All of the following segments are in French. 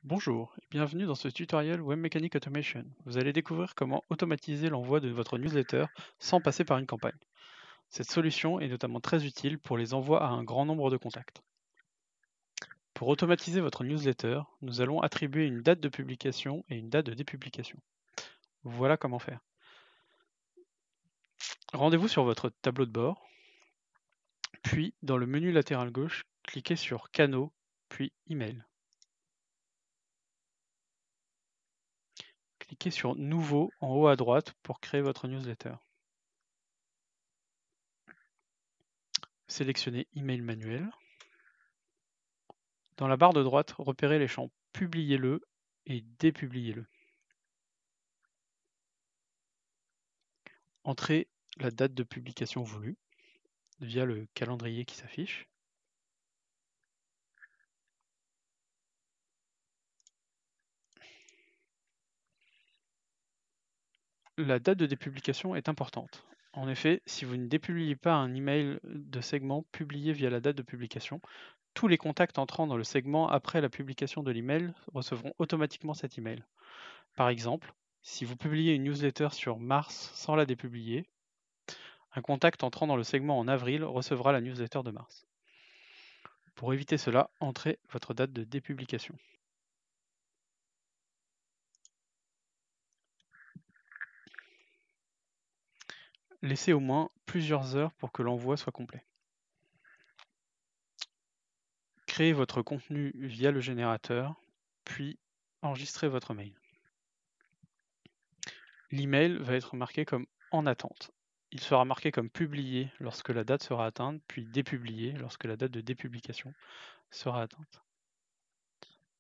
Bonjour et bienvenue dans ce tutoriel Web Mechanic Automation. Vous allez découvrir comment automatiser l'envoi de votre newsletter sans passer par une campagne. Cette solution est notamment très utile pour les envois à un grand nombre de contacts. Pour automatiser votre newsletter, nous allons attribuer une date de publication et une date de dépublication. Voilà comment faire. Rendez-vous sur votre tableau de bord, puis dans le menu latéral gauche, cliquez sur Canaux, puis Email. Cliquez sur Nouveau en haut à droite pour créer votre newsletter. Sélectionnez Email manuel. Dans la barre de droite, repérez les champs Publiez-le et Dépubliez-le. Entrez la date de publication voulue via le calendrier qui s'affiche. La date de dépublication est importante. En effet, si vous ne dépubliez pas un email de segment publié via la date de publication, tous les contacts entrant dans le segment après la publication de l'email recevront automatiquement cet email. Par exemple, si vous publiez une newsletter sur mars sans la dépublier, un contact entrant dans le segment en avril recevra la newsletter de mars. Pour éviter cela, entrez votre date de dépublication. Laissez au moins plusieurs heures pour que l'envoi soit complet. Créez votre contenu via le générateur, puis enregistrez votre mail. L'email va être marqué comme en attente. Il sera marqué comme publié lorsque la date sera atteinte, puis dépublié lorsque la date de dépublication sera atteinte.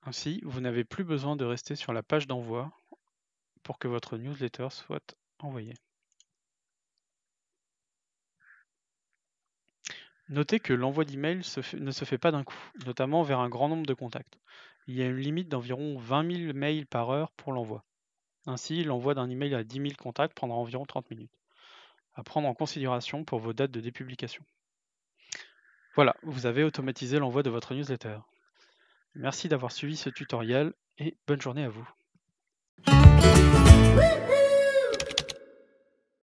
Ainsi, vous n'avez plus besoin de rester sur la page d'envoi pour que votre newsletter soit envoyée. Notez que l'envoi d'email ne se fait pas d'un coup, notamment vers un grand nombre de contacts. Il y a une limite d'environ 20 000 mails par heure pour l'envoi. Ainsi, l'envoi d'un email à 10 000 contacts prendra environ 30 minutes. À prendre en considération pour vos dates de dépublication. Voilà, vous avez automatisé l'envoi de votre newsletter. Merci d'avoir suivi ce tutoriel et bonne journée à vous.